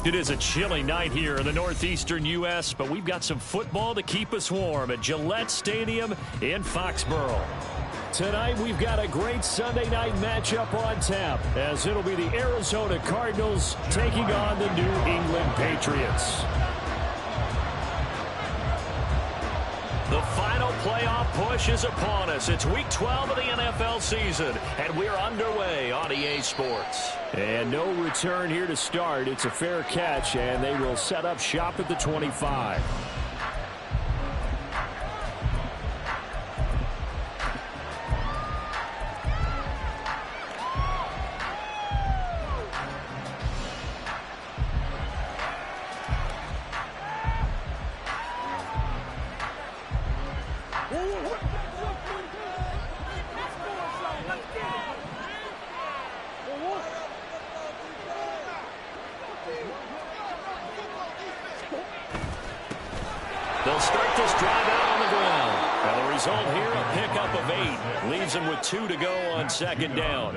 It is a chilly night here in the northeastern U.S., but we've got some football to keep us warm at Gillette Stadium in Foxborough. Tonight, we've got a great Sunday night matchup on tap, as it'll be the Arizona Cardinals taking on the New England Patriots. The final playoff push is upon us. It's Week 12 of the NFL season, and we're underway on EA Sports. And no return here to start. It's a fair catch, and they will set up shop at the 25. They'll start this drive out on the ground. And the result here, a pickup of 8. Leaves them with 2 to go on second down.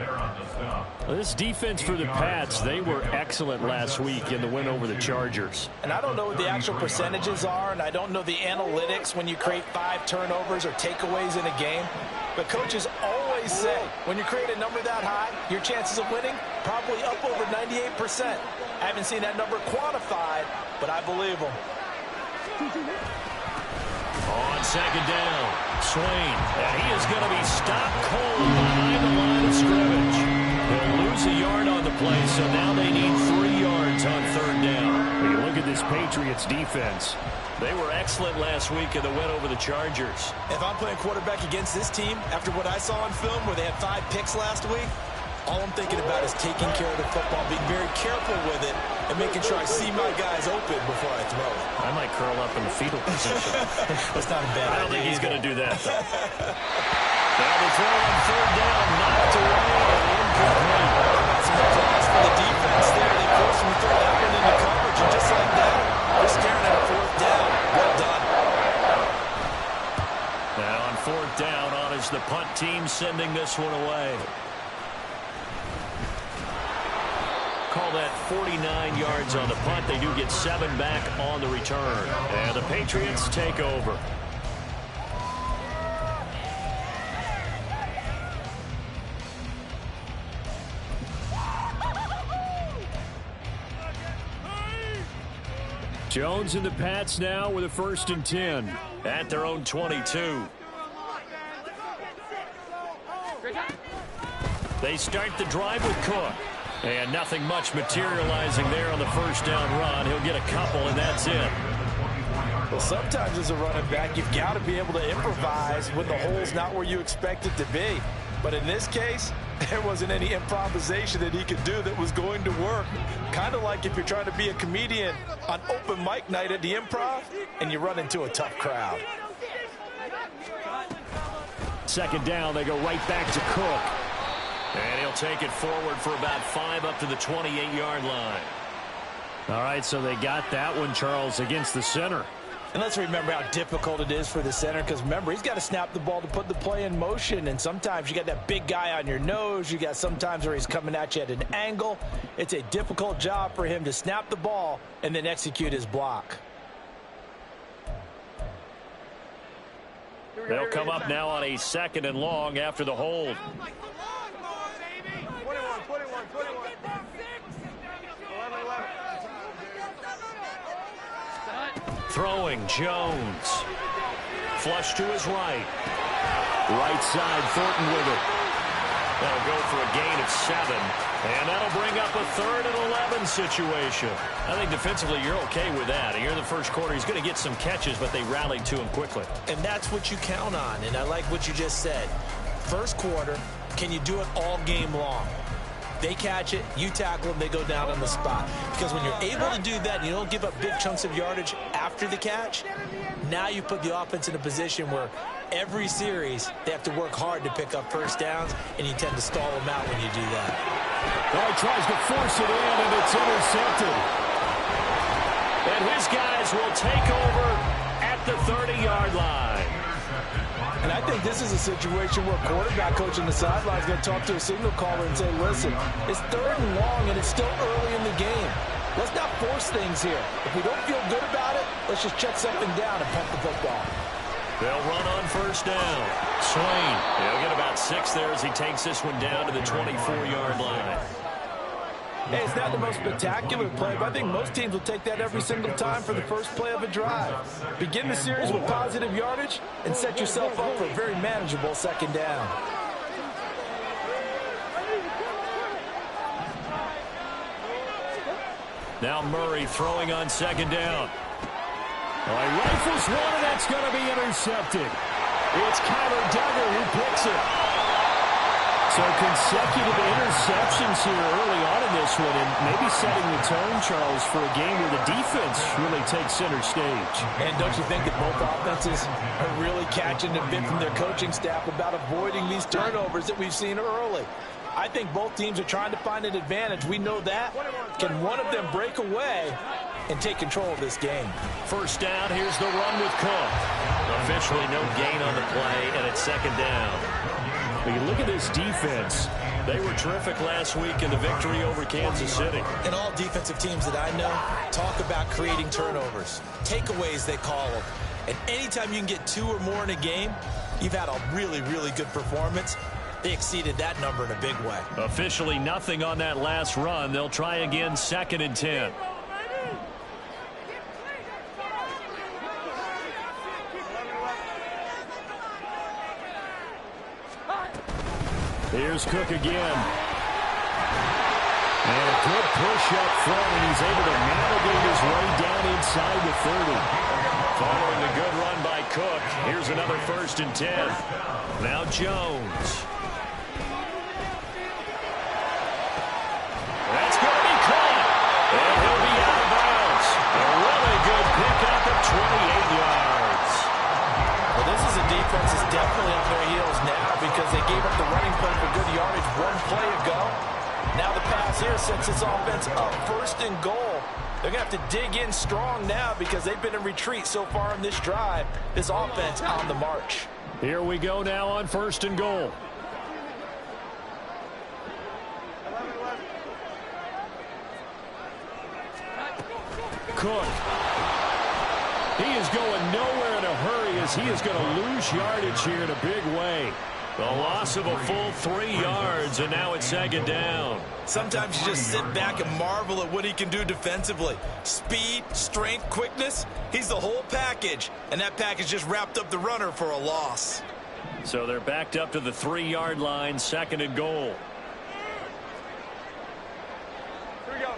Well, this defense for the Pats, they were excellent last week in the win over the Chargers. And I don't know what the actual percentages are, and I don't know the analytics when you create 5 turnovers or takeaways in a game. But coaches always say, when you create a number that high, your chances of winning probably up over 98%. I haven't seen that number quantified, but I believe them. On second down, Swain, and he is going to be stopped cold behind the line of scrimmage. They'll lose a yard on the play, so now they need 3 yards on third down. When you look at this Patriots defense, they were excellent last week in the win over the Chargers. If I'm playing quarterback against this team, after what I saw on film where they had 5 picks last week, all I'm thinking about is taking care of the football, being very careful with it, and making sure I see my guys open before I throw it. I might curl up in the fetal position. That's not a bad idea. I don't think he's going to do that, though. Now the throw on third down, knocked away and incomplete. That's some applause for the defense there. They forced him to throw that one into coverage, and just like that, they're staring at a 4th down. Well done. Now on 4th down, on is the punt team sending this one away. Call that 49 yards on the punt. They do get 7 back on the return. And the Patriots take over. Jones and the Pats now with a 1st and 10 at their own 22. They start the drive with Cook. And nothing much materializing there on the 1st down run. He'll get a couple, and that's it. Well, sometimes as a running back, you've got to be able to improvise when the hole's not where you expect it to be. But in this case, there wasn't any improvisation that he could do that was going to work. Kind of like if you're trying to be a comedian on open mic night at the Improv, and you run into a tough crowd. Second down, they go right back to Cook. And he'll take it forward for about 5 up to the 28-yard line. All right, so they got that one, Charles, against the center. And let's remember how difficult it is for the center, because remember, he's got to snap the ball to put the play in motion, and sometimes you got that big guy on your nose. You got sometimes where he's coming at you at an angle. It's a difficult job for him to snap the ball and then execute his block. They'll come up now on a 2nd and long after the hold. Throwing, Jones. Flush to his right. Right side, Thornton with it. That'll go for a gain of 7. And that'll bring up a 3rd and 11 situation. I think defensively you're okay with that. Here in the first quarter, he's going to get some catches, but they rallied to him quickly. And that's what you count on. And I like what you just said. First quarter, can you do it all game long? They catch it, you tackle them, they go down on the spot. Because when you're able to do that and you don't give up big chunks of yardage after the catch, now you put the offense in a position where every series they have to work hard to pick up first downs, and you tend to stall them out when you do that. Well, he tries to force it in, and it's intercepted. And his guys will take over at the 30-yard line. And I think this is a situation where quarterback coach on the sideline is going to talk to a signal caller and say, listen, it's 3rd and long, and it's still early in the game. Let's not force things here. If we don't feel good about it, let's just check something down and punt the football. They'll run on first down. Swain, he'll get about 6 there as he takes this one down to the 24-yard line. Hey, it's not the most spectacular play, but I think most teams will take that every single time for the first play of a drive. Begin the series with positive yardage and set yourself up for a very manageable second down. Now Murray throwing on second down. Well, he rifles one, and that's going to be intercepted. It's Kyler Duggar who picks it. So consecutive interceptions here early on in this one, and maybe setting the tone, Charles, for a game where the defense really takes center stage. And don't you think that both offenses are really catching a bit from their coaching staff about avoiding these turnovers that we've seen early? I think both teams are trying to find an advantage. We know that. Can one of them break away and take control of this game? First down, here's the run with Cook. Officially no gain on the play, and it's second down. When you look at this defense, they were terrific last week in the victory over Kansas City. And all defensive teams that I know talk about creating turnovers. Takeaways, they call them. And anytime you can get 2 or more in a game, you've had a really, really good performance. They exceeded that number in a big way. Officially nothing on that last run. They'll try again, 2nd and 10. Here's Cook again. And a good push up front, and he's able to navigate his way down inside the 30. Following a good run by Cook, here's another 1st and 10. Now Jones. That's going to be caught. And he'll be out of bounds. A really good pickup at 28 yards. Well, this is a defense that's definitely on their heels now because they gave up the running play for good yardage 1 play ago. Now the pass here sets this offense up 1st and goal. They're going to have to dig in strong now because they've been in retreat so far in this drive. This offense on the march. Here we go now on 1st and goal. Cook. He is going nowhere in a hurry as he is going to lose yardage here in a big way. The loss of a full 3 yards, and now it's 2nd down. Sometimes you just sit back and marvel at what he can do defensively. Speed, strength, quickness, he's the whole package. And that package just wrapped up the runner for a loss. So they're backed up to the 3-yard line, 2nd and goal. Here we go.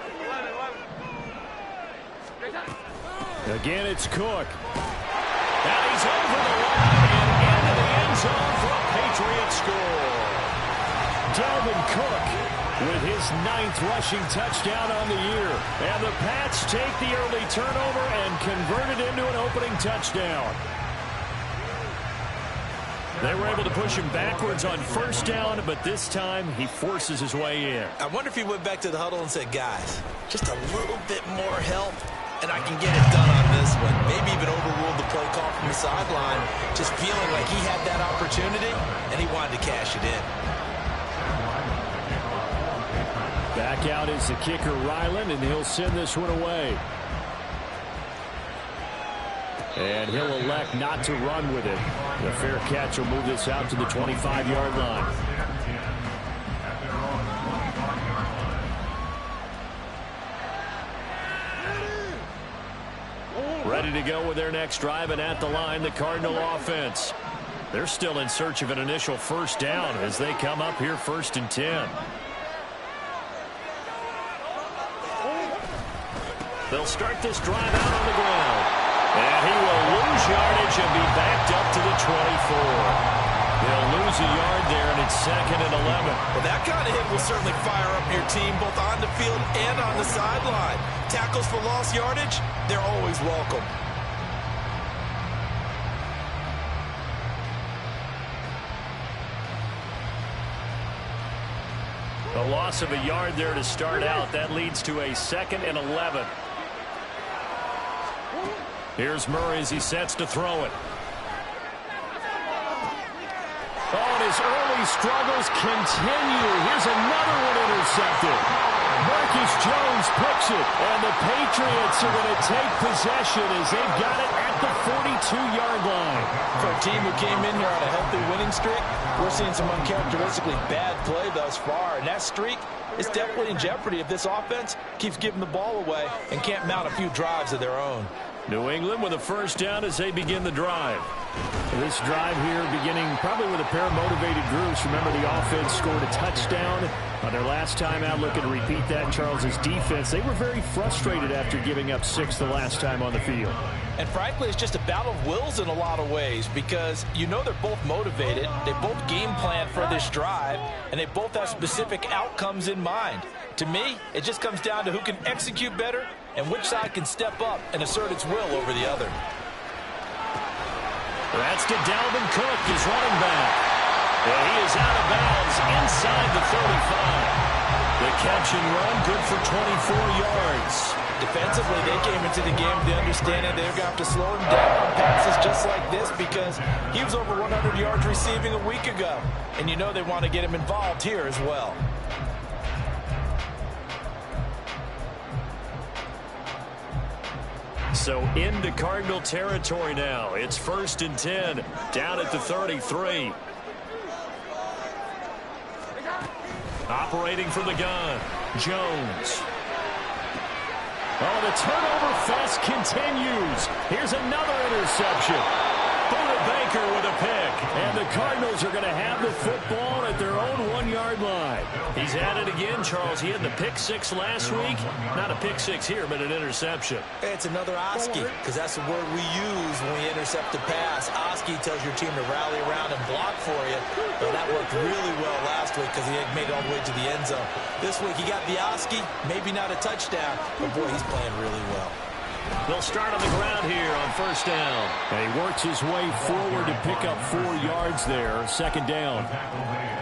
11. Again, it's Cook. And he's over the line and into the end zone for a Patriot score. Dalvin Cook with his 9th rushing touchdown on the year. And the Pats take the early turnover and convert it into an opening touchdown. They were able to push him backwards on 1st down, but this time he forces his way in. I wonder if he went back to the huddle and said, guys, just a little bit more help, and I can get it done on this one. Maybe even overruled the play call from the sideline, just feeling like he had that opportunity, and he wanted to cash it in. Back out is the kicker, Ryland, and he'll send this one away. And he'll elect not to run with it. The fair catch will move this out to the 25-yard line. Ready to go with their next drive, and at the line, the Cardinal offense. They're still in search of an initial 1st down as they come up here 1st and 10. They'll start this drive out on the ground. And he will lose yardage and be backed up to the 24. They'll lose a yard there, and it's 2nd and 11. Well, that kind of hit will certainly fire up your team, both on the field and on the sideline. Tackles for lost yardage, they're always welcome. A loss of a yard there to start out. That leads to a 2nd and 11. Here's Murray as he sets to throw it. Oh, and his early struggles continue. Here's another one intercepted. Marcus Jones picks it, and the Patriots are going to take possession as they've got it at the 42-yard line. For a team who came in here on a healthy winning streak, we're seeing some uncharacteristically bad play thus far, and that streak is definitely in jeopardy if this offense keeps giving the ball away and can't mount a few drives of their own. New England with a first down as they begin the drive. This drive here beginning probably with a pair of motivated groups. Remember, the offense scored a touchdown on their last time out. Looking to repeat that. Charles's defense, they were very frustrated after giving up 6 the last time on the field. And frankly, it's just a battle of wills in a lot of ways because you know they're both motivated. They both game plan for this drive, and they both have specific outcomes in mind. To me, it just comes down to who can execute better and which side can step up and assert its will over the other. That's to Dalvin Cook, his running back. And he is out of bounds inside the 35. The catch and run, good for 24 yards. Defensively, they came into the game with the understanding they're going to have to slow him down on passes just like this because he was over 100 yards receiving a week ago. And you know they want to get him involved here as well. So into Cardinal territory now. It's 1st and 10, down at the 33. Operating from the gun, Jones. Oh, the turnover fest continues. Here's another interception. Buda Baker with a pick. And the Cardinals are going to have the football at their own 1-yard line. He's at it again, Charles. He had the pick 6 last week. Not a pick 6 here, but an interception. It's another Oski, because that's the word we use when we intercept a pass. Oski tells your team to rally around and block for you. Well, that worked really well last week because he had made it all the way to the end zone. This week he got the Oski, maybe not a touchdown, but boy, he's playing really well. They'll start on the ground here on 1st down. And he works his way forward to pick up 4 yards there. 2nd down.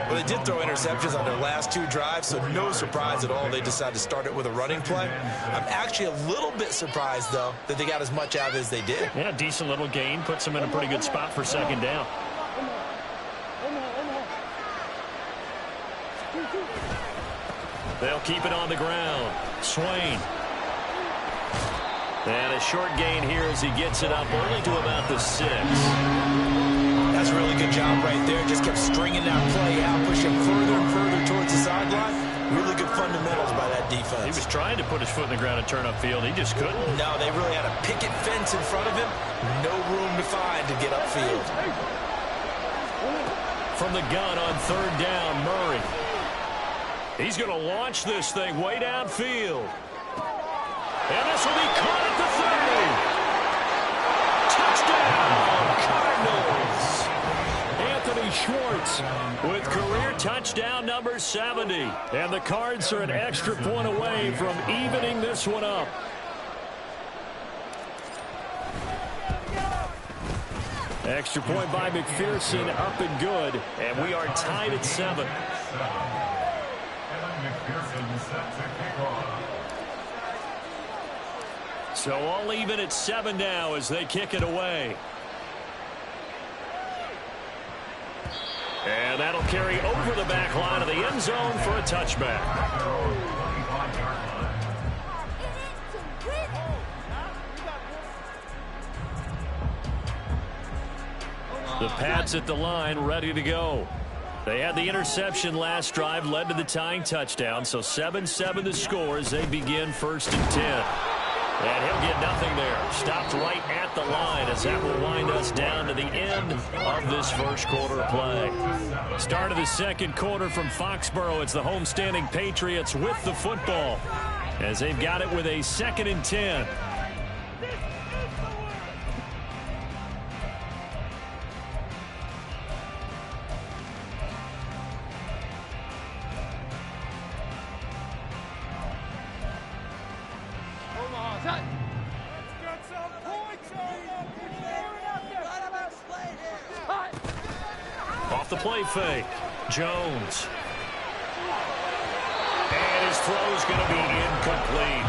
Well, they did throw interceptions on their last 2 drives, so no surprise at all they decided to start it with a running play. I'm actually a little bit surprised, though, that they got as much out of it as they did. Yeah, decent little gain. Puts them in a pretty good spot for 2nd down. They'll keep it on the ground. Swain. And a short gain here as he gets it up only to about the 6. That's a really good job right there. Just kept stringing that play out, pushing further and further towards the sideline. Really good fundamentals by that defense. He was trying to put his foot in the ground and turn upfield. He just couldn't. No, they really had a picket fence in front of him. No room to find to get upfield. From the gun on 3rd down, Murray. He's going to launch this thing way downfield. And this will be caught at the 30. Touchdown, Cardinals. Anthony Schwartz with career touchdown number 70. And the Cards are an extra point away from evening this one up. Extra point by McPherson, up and good. And we are tied at 7. So all even at 7 now as they kick it away. And that'll carry over the back line of the end zone for a touchback. The Pats at the line, ready to go. They had the interception last drive, led to the tying touchdown. So 7-7 the score as they begin 1st and 10. And he'll get nothing there. Stopped right at the line as that will wind us down to the end of this first quarter of play. Start of the 2nd quarter from Foxborough. It's the homestanding Patriots with the football as they've got it with a 2nd and 10. play fake. Jones. And his throw's going to be incomplete.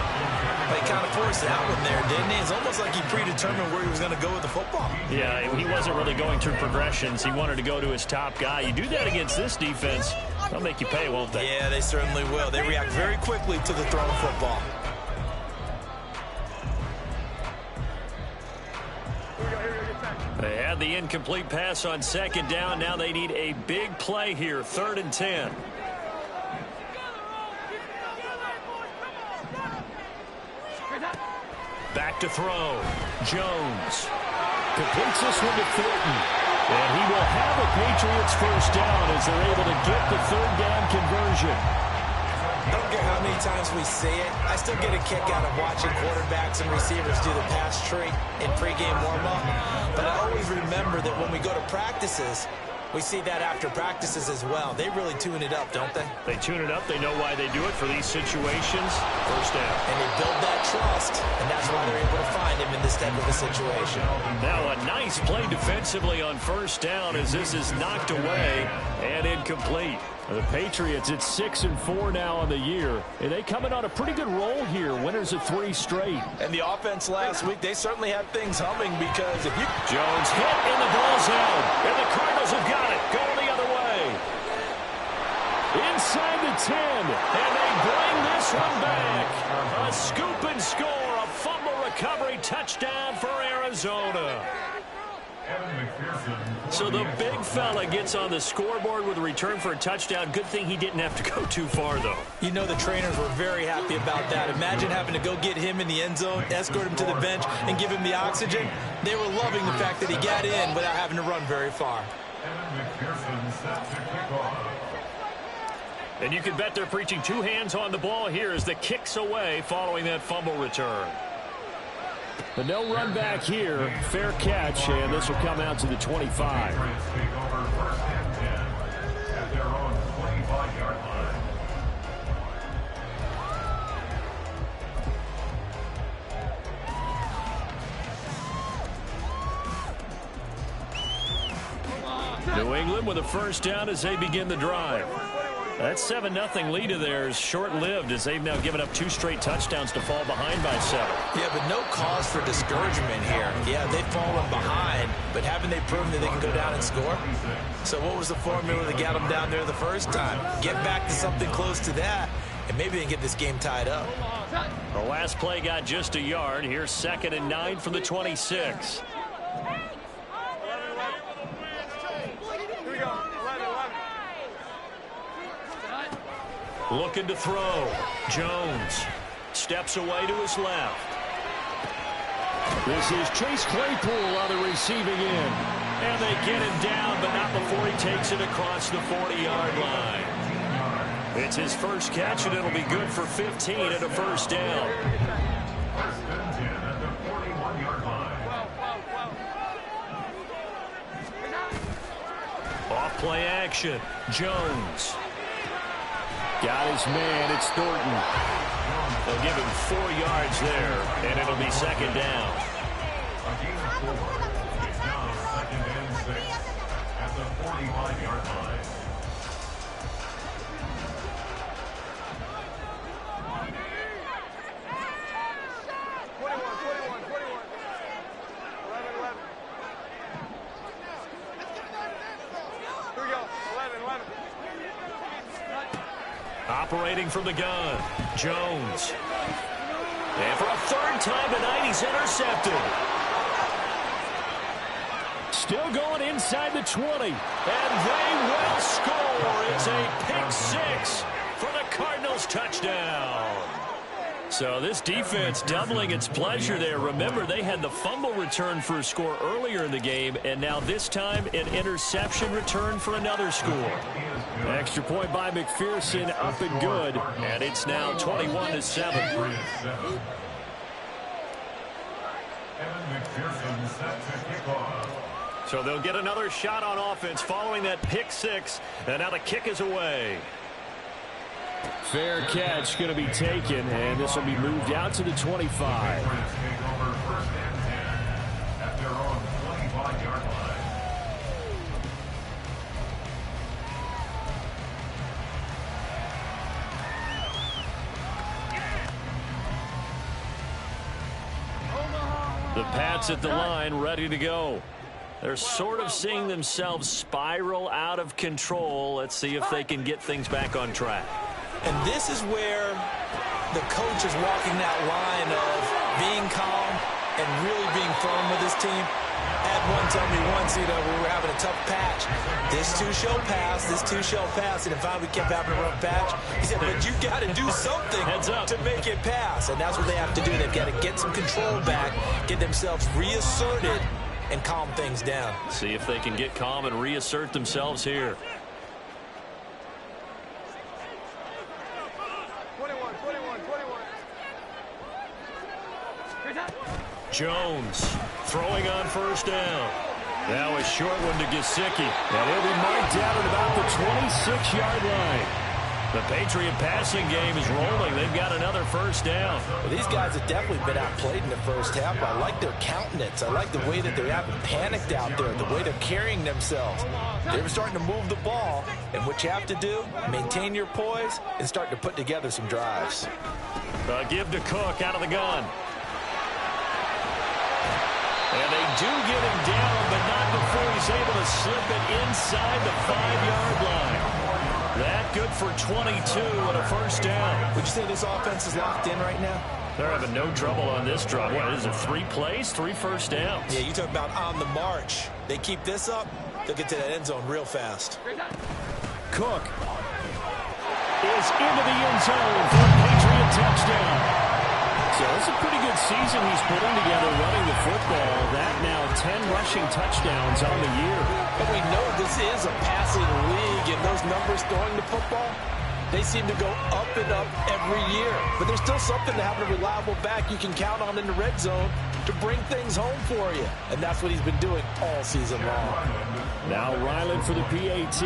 He kind of forced that one there, didn't he? It's almost like he predetermined where he was going to go with the football. Yeah, he wasn't really going through progressions. He wanted to go to his top guy. You do that against this defense, they'll make you pay, won't they? Yeah, they certainly will. They react very quickly to the thrown football. They had the incomplete pass on second down. Now they need a big play here, 3rd and 10. Back to throw. Jones completes this one to Thornton. And he will have a Patriots first down as they're able to get the 3rd down conversion. I don't care how many times we see it. I still get a kick out of watching quarterbacks and receivers do the pass tree in pregame warm-up. But I always remember that when we go to practices, we see that after practices as well. They really tune it up, don't they? They tune it up. They know why they do it for these situations. First down. And they build that trust, and that's why they're able to find him in this type of a situation. Now a nice play defensively on first down as this is knocked away and incomplete. The Patriots, it's 6-4 now on the year, and they coming on a pretty good roll here. Winners of 3 straight. And the offense last week, they certainly had things humming because if you... Jones hit in the ball zone, and the Cardinals have got it. Going the other way. Inside the 10, and they bring this one back. A scoop and score, a fumble recovery touchdown for Arizona. So the big fella gets on the scoreboard with a return for a touchdown. Good thing he didn't have to go too far, though. You know the trainers were very happy about that. Imagine having to go get him in the end zone, escort him to the bench, and give him the oxygen. They were loving the fact that he got in without having to run very far. And you can bet they're preaching 2 hands on the ball here as the kick's away following that fumble return. But no run back here. Fair catch, and this will come out to the 25. New England with a first down as they begin the drive. That 7-0 lead of theirs short-lived as they've now given up 2 straight touchdowns to fall behind by 7. Yeah, but no cause for discouragement here. Yeah, they've fallen behind, but haven't they proven that they can go down and score? So what was the formula that got them down there the first time? Get back to something close to that, and maybe they can get this game tied up. The last play got just a yard. Here's 2nd and 9 from the 26. Looking to throw. Jones steps away to his left. This is Chase Claypool on the receiving end. And they get him down, but not before he takes it across the 40-yard line. It's his first catch, and it'll be good for 15 and a first down. Off play action. Jones. Got his man, it's Thornton. They'll give him 4 yards there, and it'll be 2nd down. It's now 2nd and 6 at the 45-yard line. Operating from the gun, Jones. And for a 3rd time tonight, he's intercepted. Still going inside the 20. And they will score. It's a pick 6 for the Cardinals touchdown. So this defense doubling its pleasure there. Remember, they had the fumble return for a score earlier in the game, and now this time an interception return for another score. Extra point by McPherson, up and good, and it's now 21-7. So they'll get another shot on offense following that pick 6, and now the kick is away. Fair catch going to be taken, and this will be moved out to the 25. The Pats at the line, ready to go. They're sort of seeing themselves spiral out of control. Let's see if they can get things back on track. And this is where the coach is walking that line of being calm and really being firm with his team. I had one tell me once, we were having a tough patch. This too shall pass, this too shall pass. And finally we kept having a rough patch. He said, but you got to do something to make it pass. And that's what they have to do. They've got to get some control back, get themselves reasserted, and calm things down. See if they can get calm and reassert themselves here. 21. Jones throwing on first down. Now a short one to Gesicki. And he'll be marked out at about the 26-yard line. The Patriot passing game is rolling. They've got another first down. Well, these guys have definitely been outplayed in the first half. I like their countenance. I like the way that they haven't panicked out there, the way they're carrying themselves. They're starting to move the ball. And what you have to do, maintain your poise and start to put together some drives. Give to Cook out of the gun. And they do get him down, but not before he's able to slip it inside the 5-yard line. That good for 22 and a first down. Would you say this offense is locked in right now? They're having no trouble on this drive. What is it, 3 plays, 3 first downs? Yeah, you talk about on the march. They keep this up, they'll get to that end zone real fast. Cook is into the end zone for a Patriot touchdown. So it's a pretty good season he's putting together running the football. That now 10 rushing touchdowns on the year. But we know this is a passing league, and those numbers throwing the football, they seem to go up and up every year. But there's still something to having a reliable back you can count on in the red zone to bring things home for you. And that's what he's been doing all season long. Now Ryland for the PAT.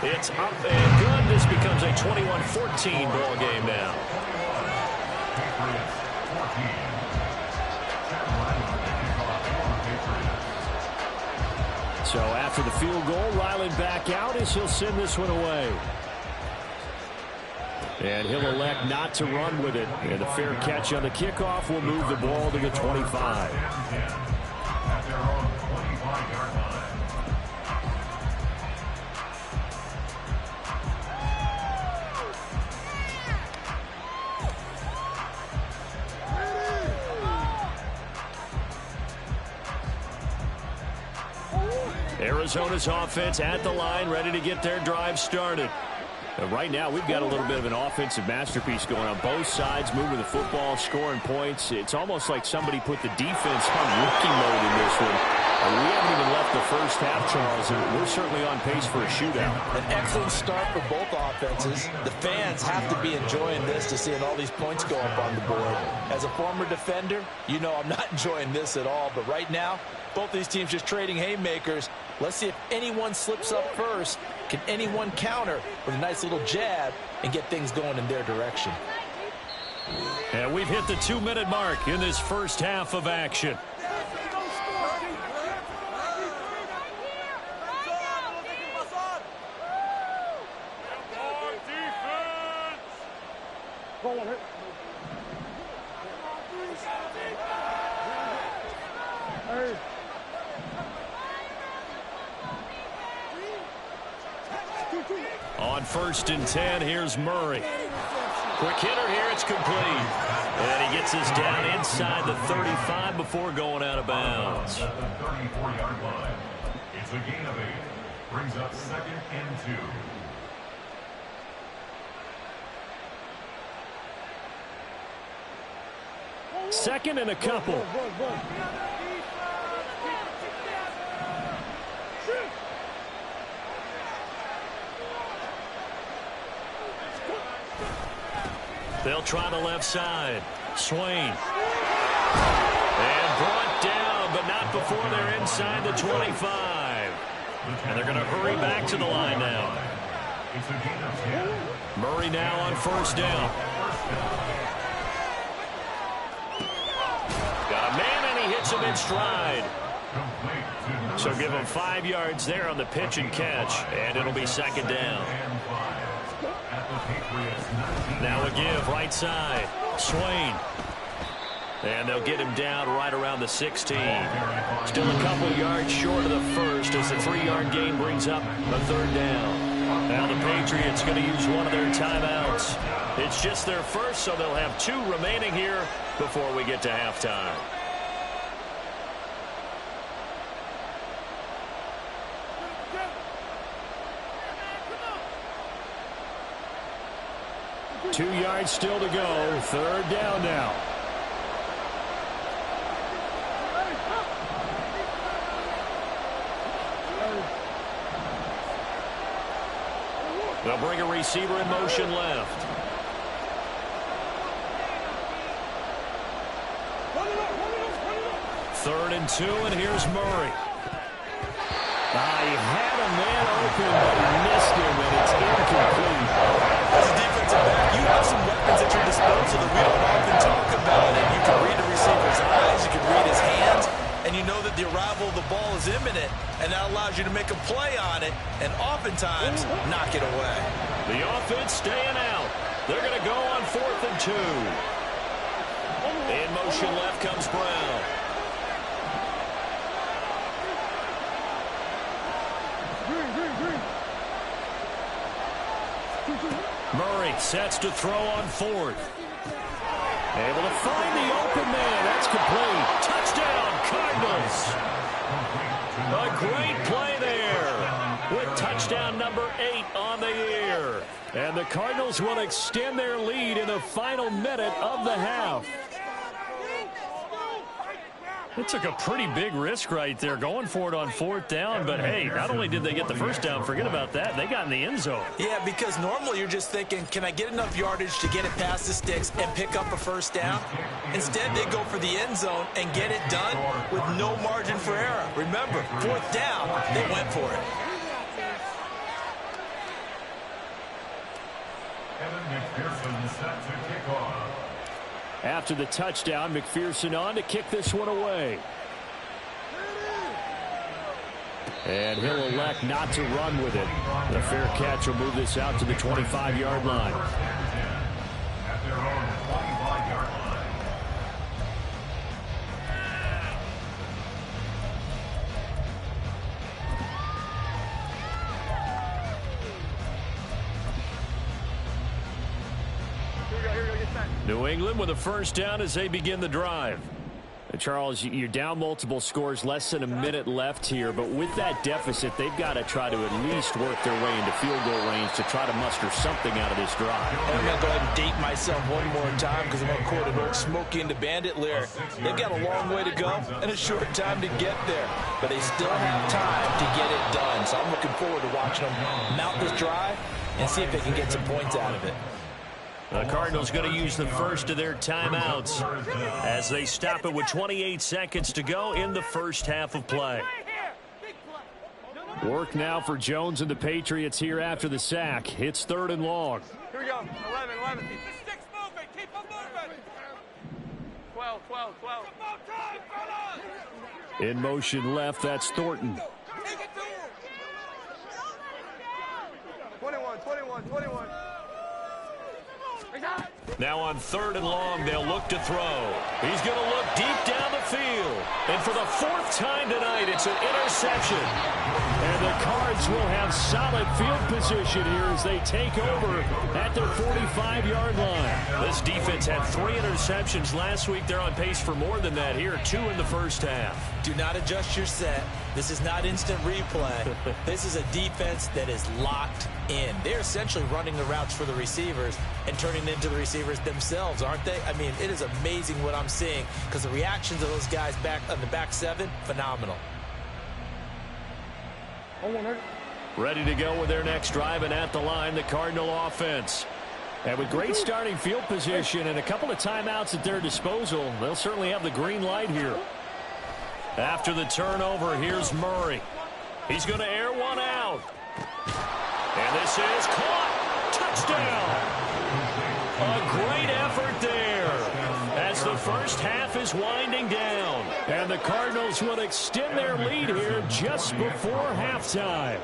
It's up and good. This becomes a 21-14 ball game now. So after the field goal, Ryland back out as he'll send this one away. And he'll elect not to run with it. And the fair catch on the kickoff will move the ball to the 25. Arizona's offense at the line, ready to get their drive started. Right now, we've got a little bit of an offensive masterpiece going on both sides, moving the football, scoring points. It's almost like somebody put the defense on rookie mode in this one. We haven't even left the first half, Charles, and we're certainly on pace for a shootout. An excellent start for both offenses. The fans have to be enjoying this to seeing all these points go up on the board. As a former defender, you know I'm not enjoying this at all, but right now, both these teams just trading haymakers. Let's see if anyone slips up first. Can anyone counter with a nice little jab and get things going in their direction? And we've hit the 2-minute mark in this first half of action. On 1st and 10, here's Murray. Quick hitter here, it's complete. And he gets us down inside the 35 before going out of bounds. At the 34-yard line. It's a gain of 8. Brings up 2nd and 2. Second and a couple. They'll try the left side. Swain. And brought down, but not before they're inside the 25. And they're going to hurry back to the line now. Murray now on 1st down. Got a man, and he hits him in stride. So give him 5 yards there on the pitch and catch, and it'll be 2nd down. Now a give right side. Swain. And they'll get him down right around the 16. Still a couple yards short of the first as the 3-yard gain brings up a third down. Now the Patriots going to use one of their timeouts. It's just their first, so they'll have 2 remaining here before we get to halftime. Two yards still to go. Third down now. They'll bring a receiver in motion left. Third and 2, and here's Murray. He had a man open, but he missed him, and it's incomplete. As a defensive back, you have some weapons at your disposal that we don't often talk about. And you can read the receiver's eyes, you can read his hands, and you know that the arrival of the ball is imminent, and that allows you to make a play on it and oftentimes knock it away. The offense staying out. They're going to go on 4th and 2. In motion left comes Brown. Murray sets to throw on 4th. Able to find the open man. That's complete. Touchdown, Cardinals. A great play there with touchdown number 8 on the year. And the Cardinals will extend their lead in the final minute of the half. It took a pretty big risk right there going for it on 4th down. But, hey, not only did they get the first down, forget about that, they got in the end zone. Yeah, because normally you're just thinking, can I get enough yardage to get it past the sticks and pick up a first down? Instead, they go for the end zone and get it done with no margin for error. Remember, 4th down, they went for it. Evan McPherson set to kick off. After the touchdown, McPherson on to kick this one away. And he'll elect not to run with it. The fair catch will move this out to the 25-yard line. At their own 25-yard line. New England with a first down as they begin the drive. Charles, you're down multiple scores, less than a minute left here, but with that deficit, they've got to try to at least work their way into field goal range to try to muster something out of this drive. I'm going to go ahead and date myself one more time because I'm going to quote an old Smokey and the Bandit lyric. They've got a long way to go and a short time to get there, but they still have time to get it done. So I'm looking forward to watching them mount this drive and see if they can get some points out of it. The Cardinals going to use the first of their timeouts as they stop it with 28 seconds to go in the first half of play. Work now for Jones and the Patriots here after the sack. It's 3rd and long. Here we go. 11. Keep the sticks moving. Keep them moving. 12. In motion left, that's Thornton. 21. Now on 3rd and long, they'll look to throw. He's going to look deep down the field. And for the 4th time tonight, it's an interception. And the Cards will have solid field position here as they take over at their 45-yard line. This defense had 3 interceptions last week. They're on pace for more than that here, 2 in the first half. Do not adjust your set. This is not instant replay. This is a defense that is locked in. They're essentially running the routes for the receivers and turning into the receivers themselves, aren't they? I mean, it is amazing what I'm seeing because the reactions of those guys back on the back 7, phenomenal. Ready to go with their next drive, and at the line, the Cardinal offense. And with great starting field position and a couple of timeouts at their disposal, they'll certainly have the green light here. After the turnover, here's Murray. He's going to air one out. And this is caught. Touchdown. A great effort there as the first half is winding down. And the Cardinals will extend their lead here just before halftime.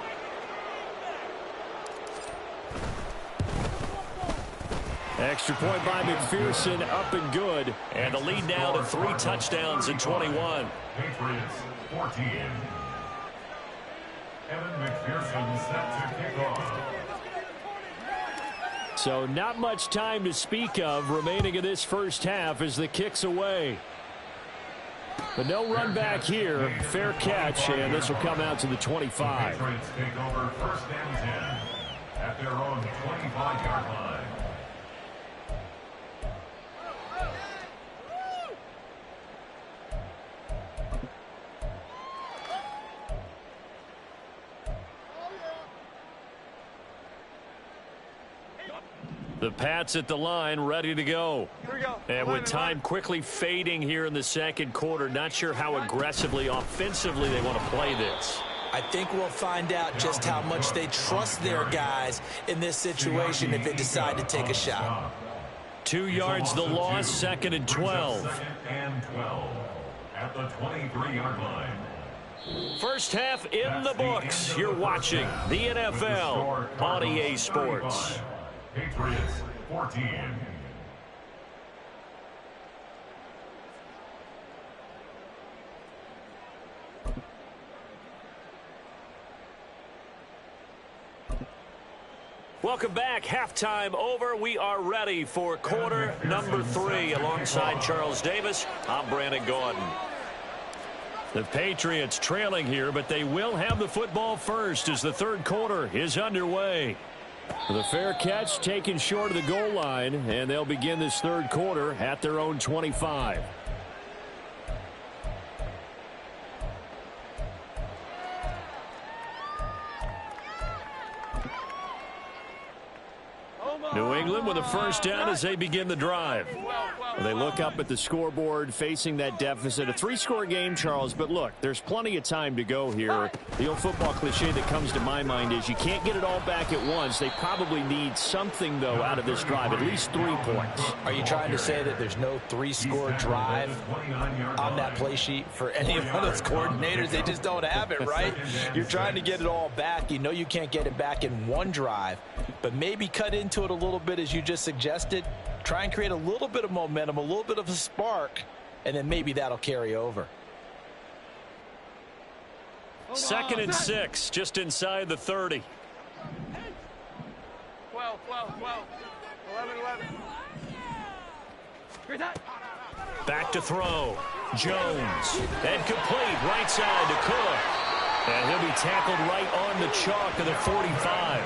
Extra point by McPherson, up and good. And the lead now to 3 touchdowns in 21. Patriots 14. Evan McPherson set to kick off. So not much time to speak of remaining in this first half as the kick's away. But no run back here. Fair catch, and this will come out to the 25. Patriots take over first and 10 at their own 25-yard line. The Pats at the line, ready to go. Here we go. And with time quickly fading here in the second quarter, not sure how aggressively, offensively they want to play this. I think we'll find out just how much they trust their guys in this situation if they decide to take a shot. 2 yards the loss, 2nd and 12. Second and 12 at the 23-yard line. First half in the books. You're watching the NFL on EA Sports. Patriots 14. Welcome back. Halftime over. We are ready for quarter number 3. Alongside Charles Davis, I'm Brandon Gordon. The Patriots trailing here, but they will have the football first as the third quarter is underway. The fair catch taken short of the goal line, and they'll begin this third quarter at their own 25. New England with a first down as they begin the drive. They look up at the scoreboard facing that deficit. A 3-score game, Charles, but look, there's plenty of time to go here. The old football cliche that comes to my mind is you can't get it all back at once. They probably need something, though, out of this drive, at least 3 points. Are you trying to say that there's no 3-score drive on that play sheet for any of those coordinators? They just don't have it, right? You're trying to get it all back. You know you can't get it back in one drive, but maybe cut into it a little bit as you just suggested. Try and create a little bit of momentum, a little bit of a spark, and then maybe that'll carry over. 2nd and 6, just inside the 30. 12, 12, 12. 11, 11. Back to throw. Jones. And complete right side to Cook. And he'll be tackled right on the chalk of the 45.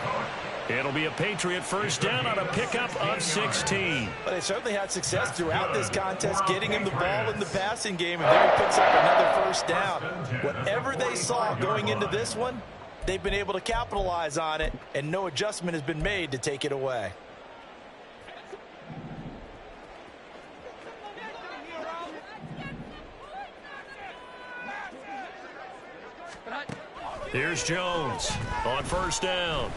It'll be a Patriot first down on a pickup of 16. But they certainly had success throughout this contest, getting him the ball in the passing game, and there he picks up another first down. Whatever they saw going into this one, they've been able to capitalize on it, and no adjustment has been made to take it away. Here's Jones on first down.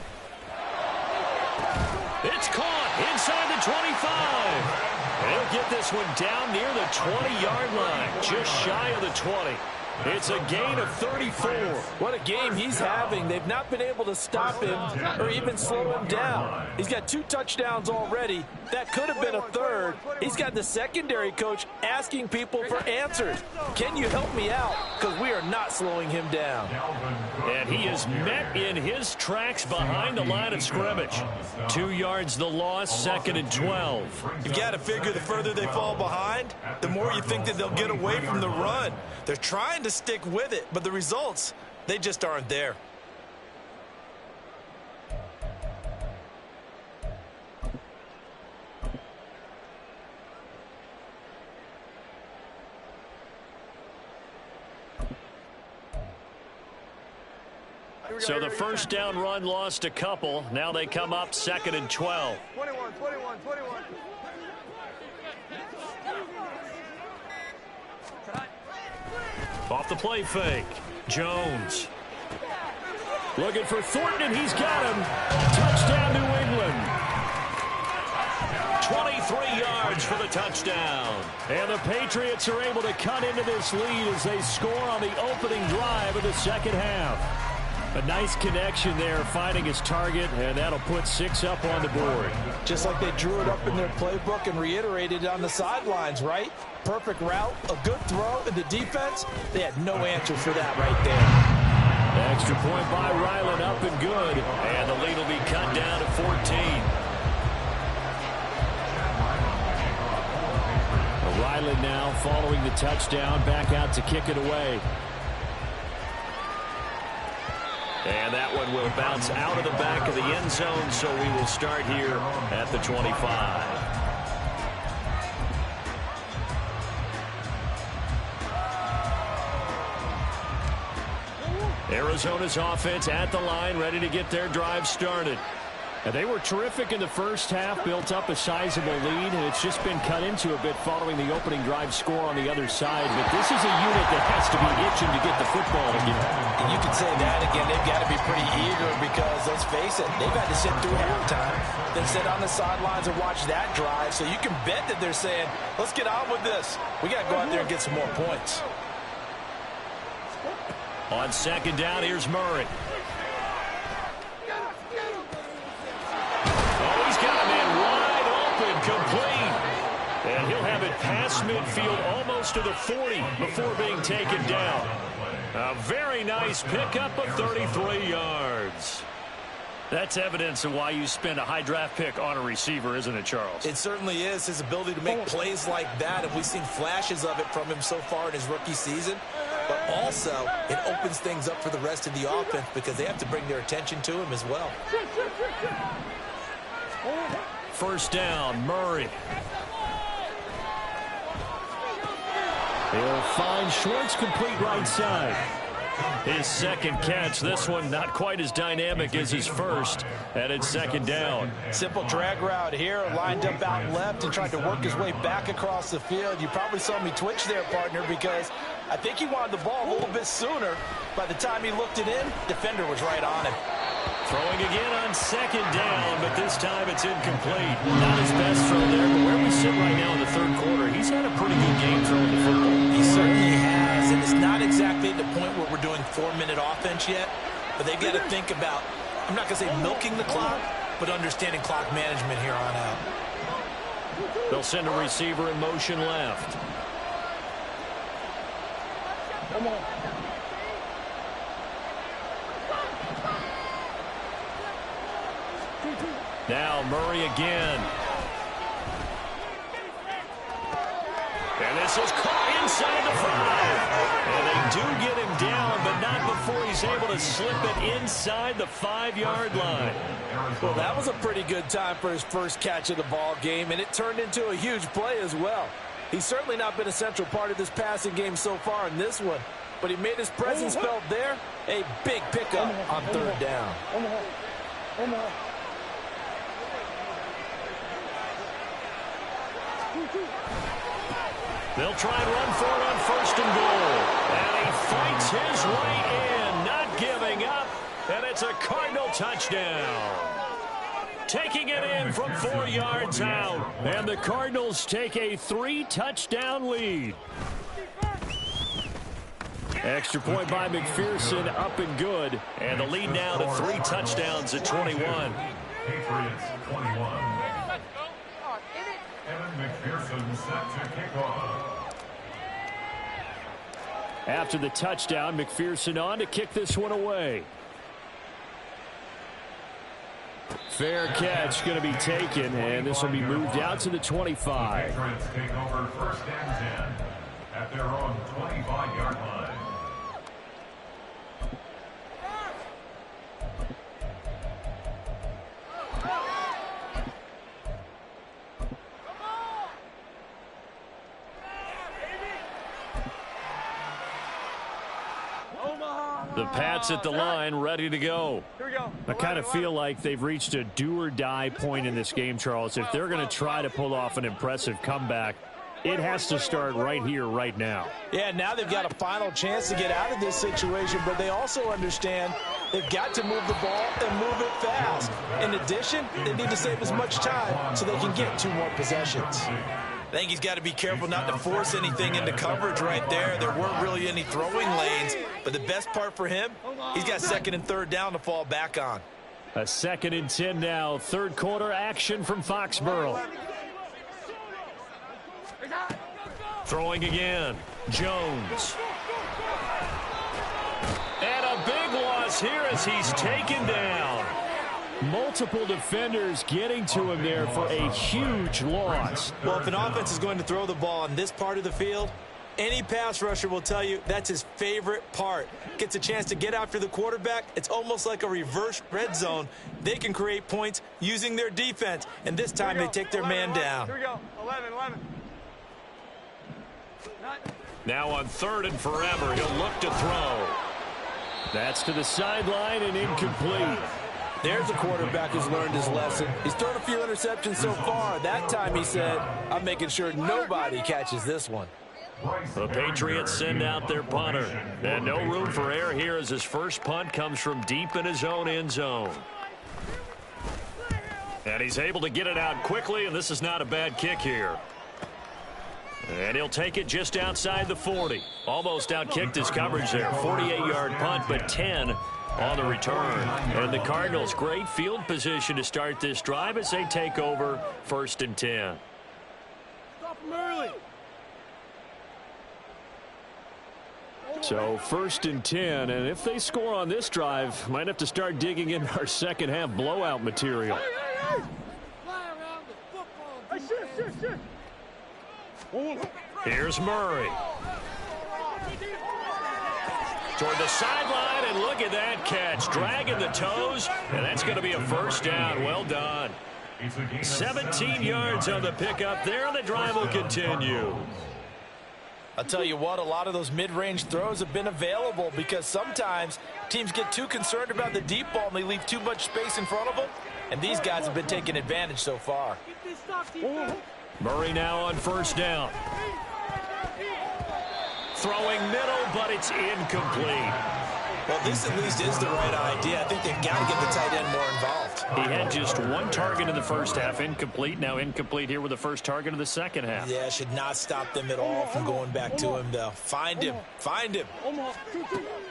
It's caught inside the 25. They'll get this one down near the 20-yard line, just shy of the 20. It's a gain of 34. What a game he's having. They've not been able to stop him or even slow him down. He's got 2 touchdowns already. That could have been a third. He's got the secondary coach asking people for answers. Can you help me out? Because we are not slowing him down. And he is met in his tracks behind the line of scrimmage. 2 yards the loss, 2nd and 12. You've got to figure the further they fall behind, the more you think that they'll get away from the run. They're trying to stick with it, but the results, they just aren't there. So the first down run lost a couple. Now they come up 2nd and 12. 21, 21, 21. Off the play fake. Jones. Looking for Thornton, and he's got him. Touchdown, New England. 23 yards for the touchdown. And the Patriots are able to cut into this lead as they score on the opening drive of the second half. A nice connection there, finding his target, and that'll put 6 up on the board. Just like they drew it up in their playbook and reiterated it on the sidelines, right? Perfect route, a good throw, and the defense, they had no answer for that right there. Extra point by Ryland, up and good, and the lead will be cut down to 14. Ryland now following the touchdown, back out to kick it away. And that one will bounce out of the back of the end zone, so we will start here at the 25. Arizona's offense at the line, ready to get their drive started. And they were terrific in the first half, built up a sizable lead, and it's just been cut into a bit following the opening drive score on the other side. But this is a unit that has to be itching to get the football again. And you can say that again, they've got to be pretty eager because, let's face it, they've had to sit through halftime, then sit on the sidelines and watch that drive. So you can bet that they're saying, let's get on with this. We got to go out there and get some more points. On second down, here's Murray. He's got a man wide open, complete. And he'll have it past midfield almost to the 40 before being taken down. A very nice pickup of 33 yards. That's evidence of why you spend a high draft pick on a receiver, isn't it, Charles? It certainly is. His ability to make plays like that, and we've seen flashes of it from him so far in his rookie season. But also, it opens things up for the rest of the offense because they have to bring their attention to him as well. First down, Murray. He'll find Schwartz, complete right side. His second catch, this one not quite as dynamic as his first, and it's second down. Simple drag route here, lined up out left and tried to work his way back across the field. You probably saw me twitch there, partner, because I think he wanted the ball a little bit sooner. By the time he looked it in, defender was right on him. Throwing again on second down, but this time it's incomplete. Not his best throw there, but where we sit right now in the third quarter, he's had a pretty good game throwing the football. He certainly has, and it's not exactly at the point where we're doing 4-minute offense yet, but they've got to think about, I'm not going to say milking the clock, but understanding clock management here on out. They'll send a receiver in motion left. Come on. Now Murray again. And this is caught inside the 5. And they do get him down, but not before he's able to slip it inside the 5-yard line. Well, that was a pretty good time for his first catch of the ball game, and it turned into a huge play as well. He's certainly not been a central part of this passing game so far in this one, but he made his presence felt there. A big pickup on third down. They'll try and run for it on first and goal. And he fights his way in, not giving up. And it's a Cardinal touchdown. Taking it in from 4 yards out. And the Cardinals take a 3-touchdown lead. Extra point by McPherson, up and good. And the lead now to 3 touchdowns at 21. Patriots 21. Evan McPherson set to kick off. After the touchdown, McPherson on to kick this one away. Fair catch going to be taken, and this will be moved out to the 25. The Patriots take over first and 10 at their own 25-yard line. The Pats at the line, ready to go. I kind of feel like they've reached a do-or-die point in this game, Charles. If they're going to try to pull off an impressive comeback, it has to start right here, right now. Yeah, now they've got a final chance to get out of this situation, but they also understand they've got to move the ball and move it fast. In addition, they need to save as much time so they can get 2 more possessions. I think he's got to be careful not to force anything into coverage right there. There weren't really any throwing lanes, but the best part for him, he's got second and third down to fall back on. A 2nd and 10 now. Third quarter action from Foxborough. Throwing again. Jones. And a big loss here as he's taken down. Multiple defenders getting to him there for a huge loss. Well, if an offense is going to throw the ball on this part of the field, any pass rusher will tell you that's his favorite part. Gets a chance to get after the quarterback. It's almost like a reverse red zone. They can create points using their defense, and this time they take their man down. Here we go. 11. Now on 3rd and forever, he'll look to throw. That's to the sideline and incomplete. There's a quarterback who's learned his lesson. He's thrown a few interceptions so far. That time he said, I'm making sure nobody catches this one. The Patriots send out their punter. And no room for error here as his first punt comes from deep in his own end zone. And he's able to get it out quickly, and this is not a bad kick here. And he'll take it just outside the 40. Almost outkicked his coverage there. 48-yard punt, but 10 on the return. And the Cardinals, great field position to start this drive as they take over 1st and 10. Stop him early. So 1st and 10, and if they score on this drive, might have to start digging in our second half blowout material. Here's Murray. Toward the sideline, and look at that catch. Dragging the toes, and that's going to be a first down. Well done. 17 yards on the pickup there, and the drive will continue. I'll tell you what, a lot of those mid-range throws have been available because sometimes teams get too concerned about the deep ball and they leave too much space in front of them, and these guys have been taking advantage so far. Murray now on 1st down. Throwing middle, but it's incomplete. Well, this at least is the right idea. I think they've got to get the tight end more involved. He had just one target in the first half, incomplete. Now incomplete here with the first target of the second half. Yeah, should not stop them at all from going back to him, though. Find him. Find him.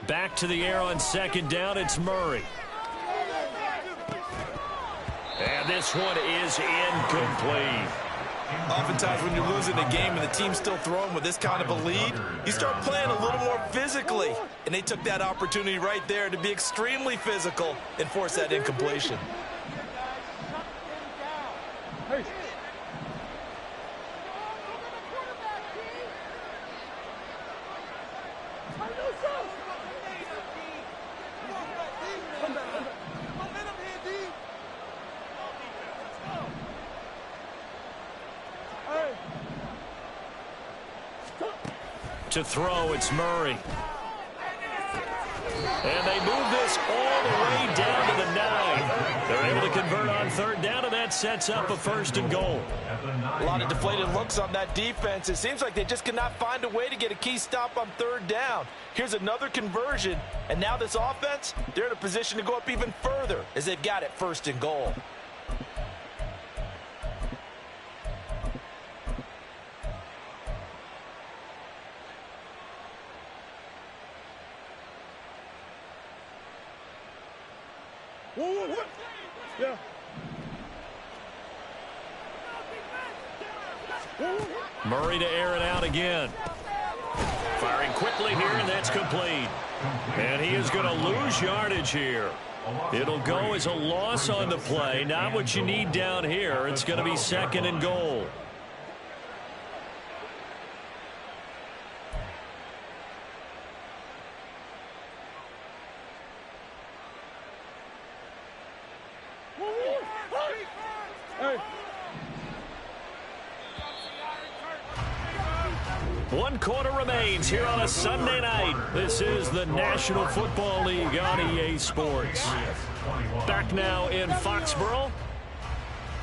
Back to the air on 2nd down. It's Murray. And this one is incomplete. Oftentimes when you're losing a game and the team's still throwing with this kind of a lead, you start playing a little more physically. And they took that opportunity right there to be extremely physical and force that incompletion. To throw, it's Murray. And they move this all the way down to the 9. They're able to convert on 3rd down, and that sets up a 1st and goal. A lot of deflated looks on that defense. It seems like they just cannot find a way to get a key stop on 3rd down. Here's another conversion, and now this offense, they're in a position to go up even further as they've got it 1st and goal. Yeah. Murray to air it out again. Firing quickly here, and that's complete. And he is going to lose yardage here. It'll go as a loss on the play. Not what you need down here. It's going to be 2nd and goal. One quarter remains here on a Sunday night. This is the National Football League on EA Sports. Back now in Foxborough.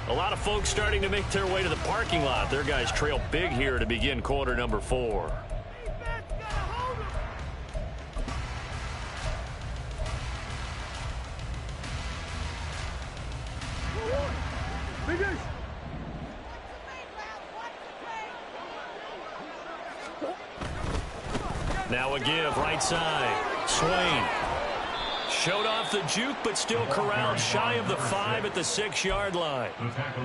A lot of folks starting to make their way to the parking lot. Their guys trail big here to begin quarter number 4. Now a give, right side. Swain. Showed off the juke, but still corralled shy of the 5 at the 6-yard line.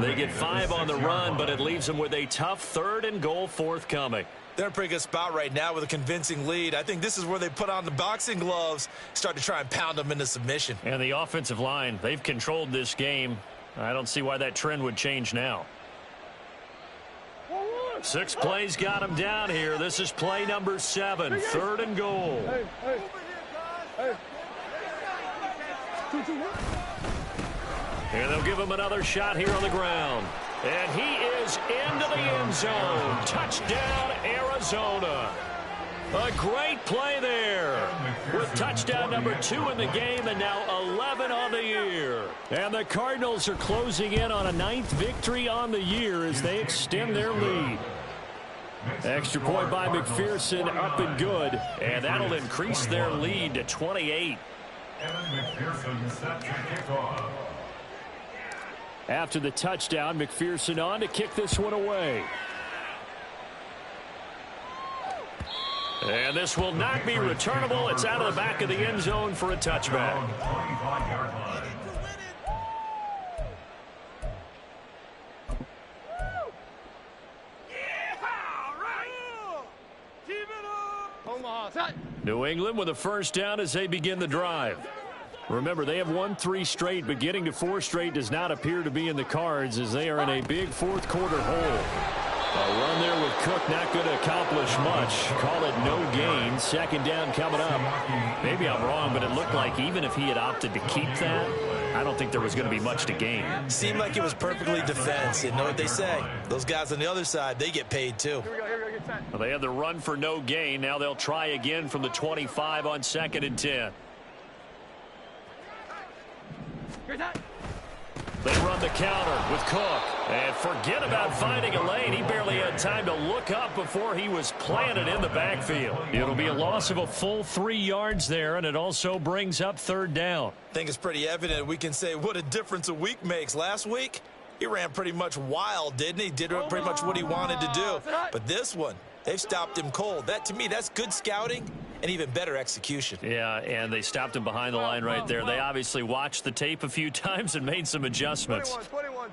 They get 5 on the run, but it leaves them with a tough 3rd and goal forthcoming. They're in a pretty good spot right now with a convincing lead. I think this is where they put on the boxing gloves, start to try and pound them into submission. And the offensive line, they've controlled this game. I don't see why that trend would change now. 6 plays got him down here. This is play number 7, 3rd and goal. And they'll give him another shot here on the ground. And he is into the end zone. Touchdown, Arizona. A great play there with touchdown number 2 in the game and now 11 on the year. And the Cardinals are closing in on a 9th victory on the year as they extend their lead. Extra point by McPherson, up and good. And that'll increase their lead to 28. Evan McPherson set to kick off. After the touchdown, McPherson on to kick this one away. And this will not be returnable. It's out of the back of the end zone for a touchback. 25-yard line. New England with a first down as they begin the drive. Remember, they have won 3 straight, but getting to 4 straight does not appear to be in the cards as they are in a big 4th quarter hole. A run there with Cook not going to accomplish much. Call it no gain. 2nd down coming up. Maybe I'm wrong, but it looked like even if he had opted to keep that, I don't think there was going to be much to gain. Seemed like it was perfectly defense. You know what they say. Those guys on the other side, they get paid too. Well, they had the run for no gain. Now they'll try again from the 25 on 2nd and 10. They run the counter with Cook. And forget about finding a lane. He barely had time to look up before he was planted in the backfield. It'll be a loss of a full 3 yards there, and it also brings up 3rd down. I think it's pretty evident we can say what a difference a week makes. Last week, he ran pretty much wild, didn't he? Did pretty much what he wanted to do. But this one, they've stopped him cold. That, to me, that's good scouting and even better execution. Yeah, and they stopped him behind the line right there. They obviously watched the tape a few times and made some adjustments. 21.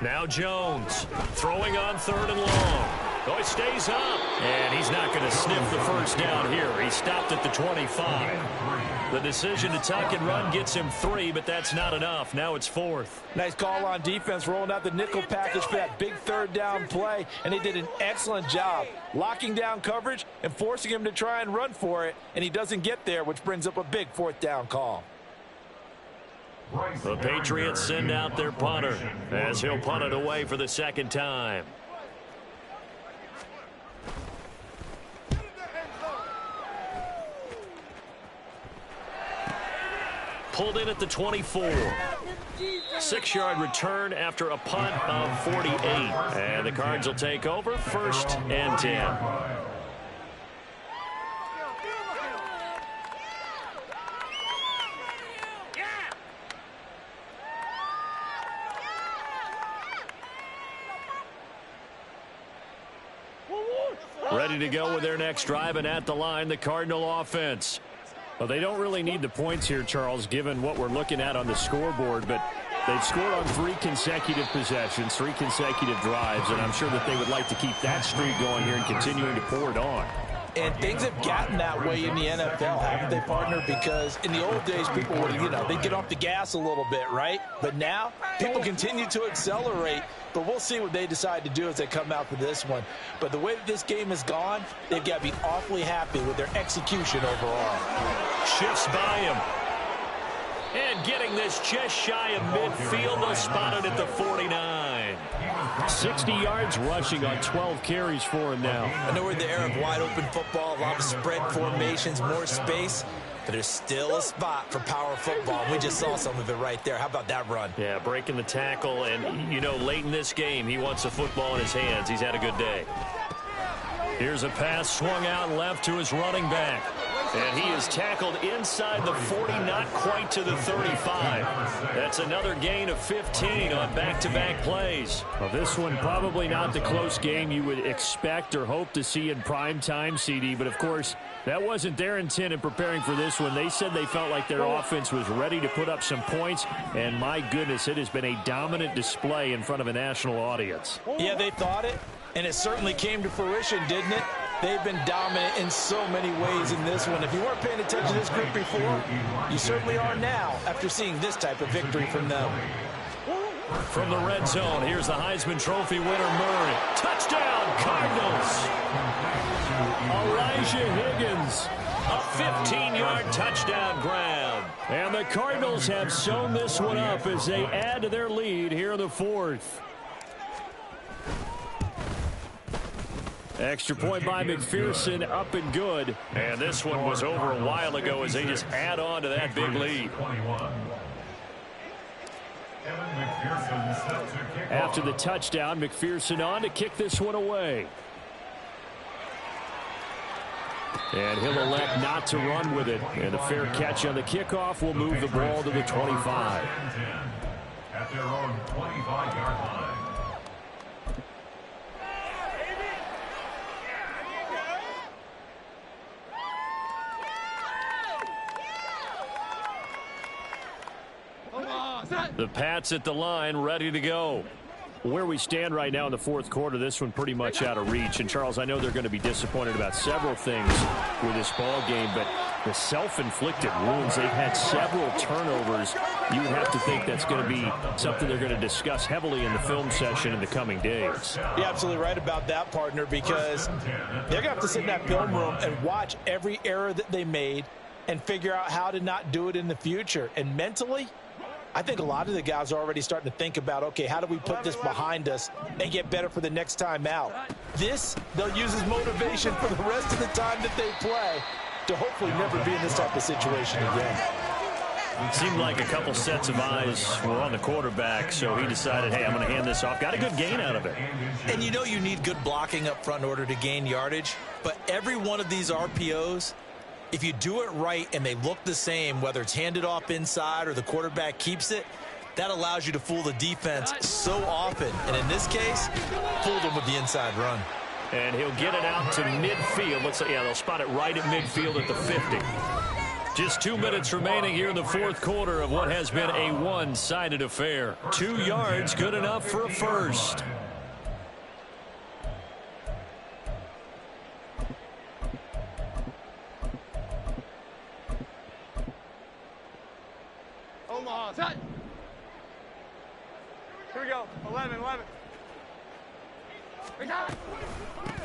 Now Jones throwing on 3rd and long. Oh, he stays up. And he's not going to sniff the first down here. He stopped at the 25. The decision to tuck and run gets him 3, but that's not enough. Now it's 4th. Nice call on defense, rolling out the nickel package for that big 3rd down play, and he did an excellent job locking down coverage and forcing him to try and run for it, and he doesn't get there, which brings up a big 4th down call. The Patriots send out their punter as he'll punt it away for the 2nd time. Pulled in at the 24. 6-yard return after a punt of 48. And the Cards will take over 1st and 10. Ready to go with their next drive, and at the line, the Cardinal offense. Well, they don't really need the points here, Charles, given what we're looking at on the scoreboard, but they've scored on 3 consecutive possessions, 3 consecutive drives, and I'm sure that they would like to keep that streak going here and continuing to pour it on. And things have gotten that way in the NFL, haven't they, partner? Because in the old days, people would, they'd get off the gas a little bit, right? But now, people continue to accelerate. But we'll see what they decide to do as they come out for this one. But the way that this game has gone, they've got to be awfully happy with their execution overall. Shifts by him. And getting this just shy of midfield, they'll spot it at the 49. 60 yards rushing on 12 carries for him now. I know we're in the era of wide-open football, a lot of spread formations, more space. But there's still a spot for power football. We just saw some of it right there. How about that run? Yeah, breaking the tackle. And, late in this game, he wants the football in his hands. He's had a good day. Here's a pass swung out left to his running back. And he is tackled inside the 40, not quite to the 35. That's another gain of 15 on back-to-back plays. Well, this one probably not the close game you would expect or hope to see in prime time, CD. But, of course, that wasn't their intent in preparing for this one. They said they felt like their offense was ready to put up some points. And, my goodness, it has been a dominant display in front of a national audience. Yeah, they thought it, and it certainly came to fruition, didn't it? They've been dominant in so many ways in this one. If you weren't paying attention to this group before, you certainly are now after seeing this type of victory from them. From the red zone, here's the Heisman Trophy winner, Murray. Touchdown, Cardinals! Elijah Higgins, a 15-yard touchdown grab. And the Cardinals have sewn this one up as they add to their lead here in the fourth. Extra point by McPherson, up and good. And this one was over a while ago as they just add on to that big lead. After the touchdown, McPherson on to kick this one away. And he'll elect not to run with it. And a fair catch on the kickoff will move the ball to the 25. At their own 25-yard line. The Pats at the line, ready to go. Where we stand right now in the fourth quarter, this one pretty much out of reach. And, Charles, I know they're going to be disappointed about several things with this ball game, but the self-inflicted wounds, they've had several turnovers. You would have to think that's going to be something they're going to discuss heavily in the film session in the coming days. You're absolutely right about that, partner, because they're going to have to sit in that film room and watch every error that they made and figure out how to not do it in the future. And mentally, I think a lot of the guys are already starting to think about, okay, how do we put this behind us and get better for the next time out? This, they'll use as motivation for the rest of the time that they play to hopefully never be in this type of situation again. It seemed like a couple sets of eyes were on the quarterback, so he decided, hey, I'm going to hand this off. Got a good gain out of it. And you know you need good blocking up front in order to gain yardage, but every one of these RPOs, if you do it right and they look the same, whether it's handed off inside or the quarterback keeps it, that allows you to fool the defense so often. And in this case, fooled them with the inside run. And he'll get it out to midfield. Let's say, yeah, they'll spot it right at midfield at the 50. Just 2 minutes remaining here in the fourth quarter of what has been a one-sided affair. 2 yards, good enough for a first. Here we go. 11.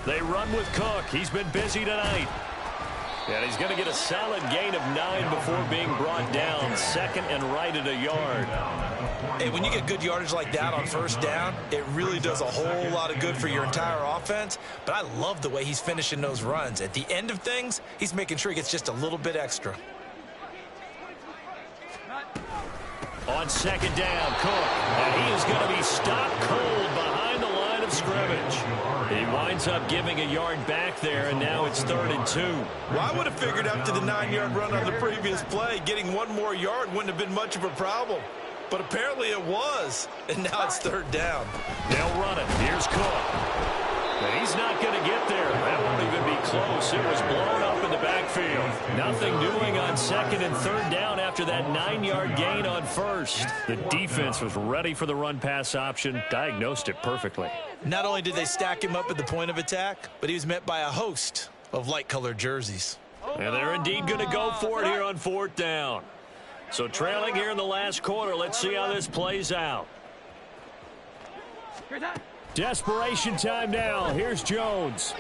They run with Cook. He's been busy tonight. And he's going to get a solid gain of 9 before being brought down. Second and right at a yard. Hey, when you get good yardage like that on first down, it really does a whole lot of good for your entire offense. But I love the way he's finishing those runs. At the end of things, he's making sure he gets just a little bit extra. On second down, Cook. And he is going to be stopped cold behind the line of scrimmage. He winds up giving a yard back there, and now it's 3rd and 2. Well, I would have figured after the 9-yard run on the previous play, getting 1 more yard wouldn't have been much of a problem. But apparently it was, and now it's 3rd down. They'll run it. Here's Cook. And he's not going to get there. That won't even be close. It was blown up in the backfield. Nothing doing on 2nd and 3rd down after that 9-yard gain on first. The defense was ready for the run-pass option, diagnosed it perfectly. Not only did they stack him up at the point of attack, but he was met by a host of light-colored jerseys. And they're indeed going to go for it here on 4th down. So trailing here in the last quarter, let's see how this plays out. Desperation time now. Here's Jones.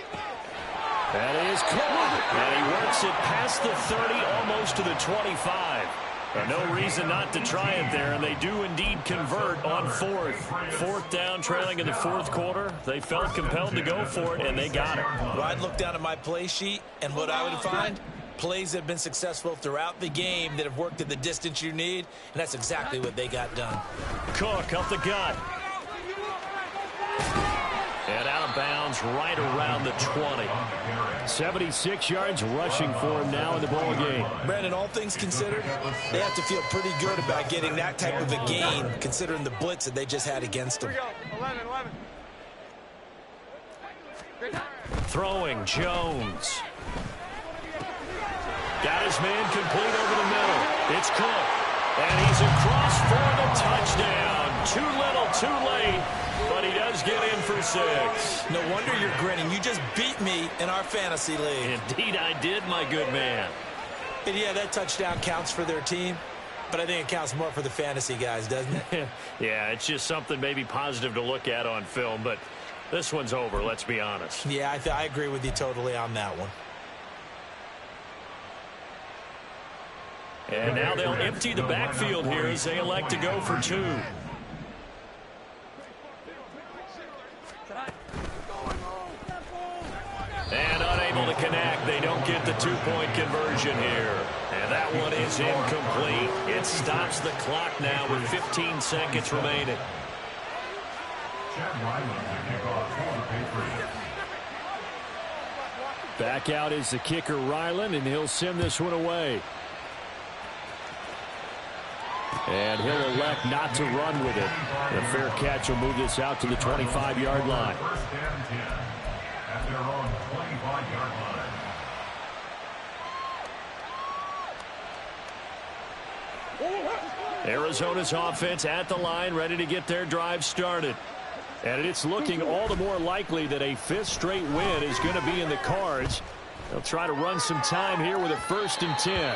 That is Cook. And he works it past the 30, almost to the 25. And no reason not to try it there, and they do indeed convert on 4th. 4th down, trailing in the 4th quarter. They felt compelled to go for it, and they got it. Well, I'd look down at my play sheet, and what I would find, plays that have been successful throughout the game that have worked at the distance you need, and that's exactly what they got done. Cook up the gut. And out of bounds right around the 20. 76 yards rushing for him now in the ball game. Brandon, all things considered, they have to feel pretty good about getting that type of a gain, considering the blitz that they just had against them. Here we go. 11. Throwing Jones. Got his man complete over the middle. It's Cook. And he's across for the touchdown. Too little, too late. But he does get in for 6. No wonder you're grinning. You just beat me in our fantasy league. Indeed I did, my good man. And yeah, that touchdown counts for their team, but I think it counts more for the fantasy guys, doesn't it? Yeah, it's just something maybe positive to look at on film, but this one's over, let's be honest. Yeah, I agree with you totally on that one. And now they'll empty the backfield here as they elect to go for 2. And unable to connect. They don't get the 2-point conversion here. And that one is incomplete. It stops the clock now with 15 seconds remaining. Back out is the kicker, Ryland, and he'll send this one away. And he'll elect not to run with it. The fair catch will move this out to the 25-yard line. At their own 25-yard line. Arizona's offense at the line, ready to get their drive started. And it's looking all the more likely that a 5th straight win is going to be in the cards. They'll try to run some time here with a 1st and 10.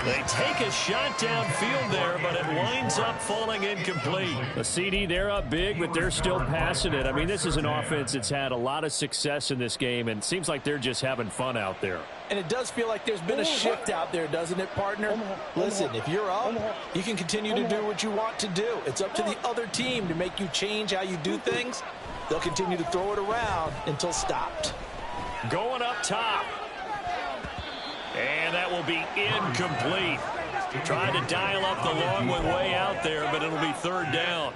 They take a shot downfield there, but it winds up falling incomplete. The CD, they're up big, but they're still passing it. I mean, this is an offense that's had a lot of success in this game, and it seems like they're just having fun out there. And it does feel like there's been a shift out there, doesn't it, partner? Listen, if you're up, you can continue to do what you want to do. It's up to the other team to make you change how you do things. They'll continue to throw it around until stopped. Going up top. And that will be incomplete. Trying to dial up the long one way out there, but it'll be 3rd down.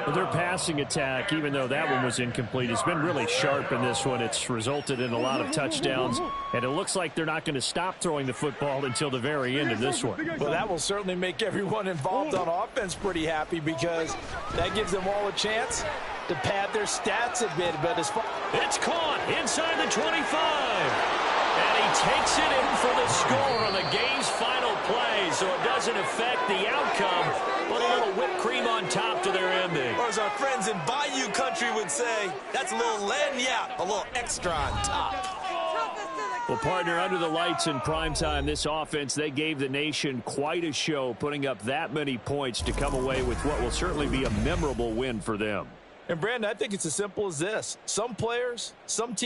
Well, their passing attack, even though that one was incomplete, has been really sharp in this one. It's resulted in a lot of touchdowns, and it looks like they're not going to stop throwing the football until the very end of this one. Well, that will certainly make everyone involved on offense pretty happy because that gives them all a chance to pad their stats a bit. But as far it's caught inside the 25. And he takes it in for the score on the game's final play, so it doesn't affect the outcome, but a little whipped cream on top to their ending. Or as our friends in Bayou Country would say, that's a little lagniappe, a little extra on top. Well, partner, under the lights in primetime, this offense, they gave the nation quite a show, putting up that many points to come away with what will certainly be a memorable win for them. And, Brandon, I think it's as simple as this. Some players, some teams,